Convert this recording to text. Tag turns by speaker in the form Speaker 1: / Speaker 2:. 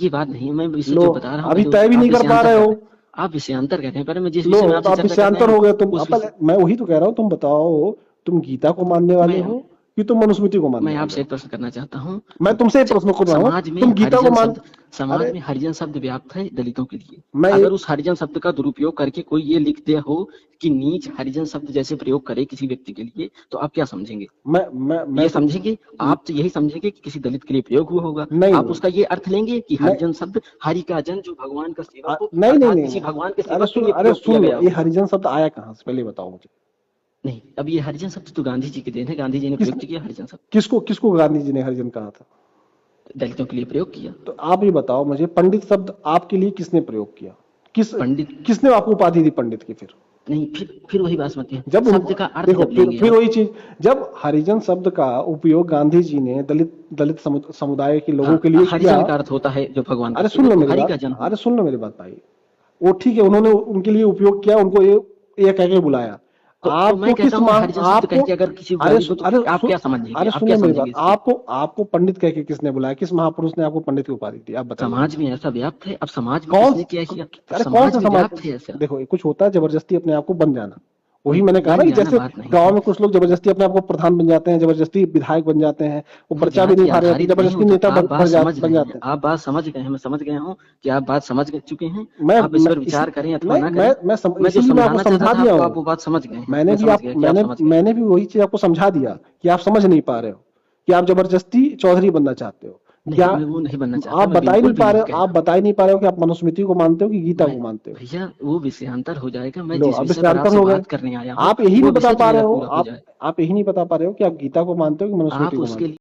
Speaker 1: ये बात नहीं है, मैं विषय
Speaker 2: लो,
Speaker 1: जो बता रहा हूँ
Speaker 2: अभी
Speaker 1: जो
Speaker 2: तय भी
Speaker 1: आप
Speaker 2: नहीं कर पा
Speaker 1: विषयांतर
Speaker 2: रहे
Speaker 1: कर
Speaker 2: हो।
Speaker 1: रहे हैं, आप विषयांतर कर रहे हैं। पर मैं जिस
Speaker 2: लो,
Speaker 1: विषय में
Speaker 2: तो
Speaker 1: आपसे
Speaker 2: आप
Speaker 1: चर्चा कर रहे
Speaker 2: विषयांतर
Speaker 1: हैं
Speaker 2: हो गए तुम।
Speaker 1: उस
Speaker 2: अपन,
Speaker 1: विषय
Speaker 2: मैं वही तो कह रहा हूँ, तुम बताओ, तुम गीता को मानने वाले
Speaker 1: मैं
Speaker 2: हो कि तुम मनुस्मृति को मानने
Speaker 1: मैं
Speaker 2: वाले
Speaker 1: आपसे
Speaker 2: हो?
Speaker 1: एक प्रश्न करना चाहता हूँ
Speaker 2: मैं
Speaker 1: कि
Speaker 2: तुमसे एक प्रश्न कर रहा हूँ,
Speaker 1: समाज में
Speaker 2: तुम गीता को
Speaker 1: हरिजन
Speaker 2: मान।
Speaker 1: शब्द समाज
Speaker 2: अरे
Speaker 1: में हरिजन शब्द व्याप्त है दलितों के लिए।
Speaker 2: मैं
Speaker 1: अगर
Speaker 2: एक
Speaker 1: उस हरिजन शब्द का दुरुपयोग करके कोई ये लिख दे हो कि नीच हरिजन शब्द जैसे प्रयोग करे किसी व्यक्ति के लिए, तो आप क्या समझेंगे?
Speaker 2: मैं
Speaker 1: ये
Speaker 2: तो
Speaker 1: समझेंगे, आप तो यही समझेंगे कि किसी दलित के लिए प्रयोग हुआ होगा।
Speaker 2: नहीं
Speaker 1: आप
Speaker 2: नहीं
Speaker 1: उसका ये अर्थ लेंगे कि
Speaker 2: मैं
Speaker 1: हरिजन शब्द हरि का जन जो भगवान का सेवक हो,
Speaker 2: नहीं नहीं
Speaker 1: अर्थात
Speaker 2: नहीं
Speaker 1: किसी
Speaker 2: नहीं।
Speaker 1: भगवान के सेवक के लिए
Speaker 2: अरे
Speaker 1: प्रयोग किया
Speaker 2: सुन लो,
Speaker 1: गया
Speaker 2: ये
Speaker 1: हो।
Speaker 2: हरिजन शब्द आया कहाँ से, पहले बताओ मुझे।
Speaker 1: नहीं, अब ये हरिजन शब्द तो गांधी जी के देन है, गांधी जी ने
Speaker 2: किस
Speaker 1: प्रयुक्त किया हरिजन शब्द,
Speaker 2: किसको किसको गांधी जी ने हरिजन कहा था?
Speaker 1: दलितों के लिए प्रयोग किया।
Speaker 2: तो आप ये बताओ मुझे, पंडित शब्द आपके लिए किसने प्रयोग किया? किस
Speaker 1: पंडित
Speaker 2: किसने आपको उपाधि दी पंडित की? फिर
Speaker 1: नहीं, फिर वही बात होती है,
Speaker 2: जब
Speaker 1: शब्द का अर्थ
Speaker 2: देखो,
Speaker 1: जब लेंगे
Speaker 2: फिर
Speaker 1: आप।
Speaker 2: वही चीज, जब हरिजन शब्द का उपयोग गांधी जी ने दलित समुदाय के लोगों
Speaker 1: हाँ,
Speaker 2: के लिए किया।
Speaker 1: हरिजन का अर्थ होता है जो भगवान का
Speaker 2: अरे सुन लो
Speaker 1: सेवक हो,
Speaker 2: मेरी
Speaker 1: हरि
Speaker 2: बात,
Speaker 1: का जन हो।
Speaker 2: अरे सुन लो मेरी बात भाई। वो ठीक है, उन्होंने उनके लिए उपयोग किया, उनको ये कह के बुलाया।
Speaker 1: तो मैं
Speaker 2: आपको
Speaker 1: कहता
Speaker 2: किस
Speaker 1: हूँ
Speaker 2: माह
Speaker 1: हरिजन शब्द कह
Speaker 2: आपको
Speaker 1: के अगर किसी को
Speaker 2: अरे
Speaker 1: गाली दो तो
Speaker 2: अरे
Speaker 1: आप क्या समझेंगे,
Speaker 2: अरे
Speaker 1: आप
Speaker 2: सुन
Speaker 1: क्या
Speaker 2: लो मेरी बात,
Speaker 1: समझेंगे इसको?
Speaker 2: आपको पंडित कह के किसने बुलाया? किस महापुरुष ने आपको पंडित की उपाधि दी? आप बताइए।
Speaker 1: समाज में ऐसा व्याप्त है, अब समाज में
Speaker 2: कौन
Speaker 1: किसने क्या किया, अब
Speaker 2: अरे कौन सा
Speaker 1: समाज में
Speaker 2: समाज?
Speaker 1: व्याप्त है ऐसा।
Speaker 2: देखो, ये कुछ होता है जबरदस्ती अपने आप को बन जाना। वही
Speaker 1: नहीं,
Speaker 2: मैंने कहा ना
Speaker 1: बन
Speaker 2: कि
Speaker 1: जाना
Speaker 2: जैसे
Speaker 1: बात नहीं
Speaker 2: गांव
Speaker 1: है।
Speaker 2: में कुछ लोग जबरदस्ती अपने आप को प्रधान बन जाते हैं, जबरदस्ती विधायक बन जाते हैं, वो
Speaker 1: नहीं,
Speaker 2: पर्चा भी नहीं
Speaker 1: जाति
Speaker 2: भर रहे,
Speaker 1: आधारित नहीं
Speaker 2: जबरदस्ती
Speaker 1: होता,
Speaker 2: नेता
Speaker 1: आप बात समझ
Speaker 2: बन
Speaker 1: गए हैं,
Speaker 2: जाते हैं।
Speaker 1: आप बात समझ गए हैं, मैं समझ गया हूँ कि आप बात समझ चुके हैं।
Speaker 2: मैं
Speaker 1: आप इस
Speaker 2: मैं
Speaker 1: पर
Speaker 2: इसी
Speaker 1: विचार करें अथवा
Speaker 2: नहीं
Speaker 1: ना करें, मैं जो
Speaker 2: इसीलिए मैं आपको
Speaker 1: समझाना चाहता
Speaker 2: समझा
Speaker 1: था
Speaker 2: दिया
Speaker 1: आपको,
Speaker 2: हूँ।
Speaker 1: आप वो बात समझ गए हैं, मैं समझ गया कि आप समझ गए हैं।
Speaker 2: मैंने भी वही चीज आपको समझा दिया कि आप समझ नहीं पा रहे हो, कि आप जबरदस्ती चौधरी बनना चाहते हो। क्या
Speaker 1: नहीं, मैं वो नहीं बनना चाहता,
Speaker 2: आप
Speaker 1: मैं
Speaker 2: बता ही
Speaker 1: बिल्कुल
Speaker 2: नहीं
Speaker 1: भी
Speaker 2: पा रहे
Speaker 1: नहीं
Speaker 2: हो?
Speaker 1: कह
Speaker 2: आप
Speaker 1: रहा।
Speaker 2: बता ही नहीं पा रहे हो कि आप मनुस्मृति को मानते हो कि गीता
Speaker 1: मैं
Speaker 2: को मानते हो?
Speaker 1: भैया वो विषयांतर हो जाएगा, मैं
Speaker 2: लो,
Speaker 1: जिस
Speaker 2: अब
Speaker 1: विषय पर
Speaker 2: विषयांतर
Speaker 1: आपसे
Speaker 2: हो गए।
Speaker 1: बात करने आया हूँ
Speaker 2: आप यही
Speaker 1: वो
Speaker 2: नहीं बता
Speaker 1: विषय तो
Speaker 2: पा रहे
Speaker 1: मेरा
Speaker 2: हो,
Speaker 1: पूरा हो जाए।
Speaker 2: आप यही नहीं बता पा रहे हो कि आप गीता को मानते हो कि मनुस्मृति
Speaker 1: आप
Speaker 2: को
Speaker 1: उसके
Speaker 2: मानते हो?
Speaker 1: लिए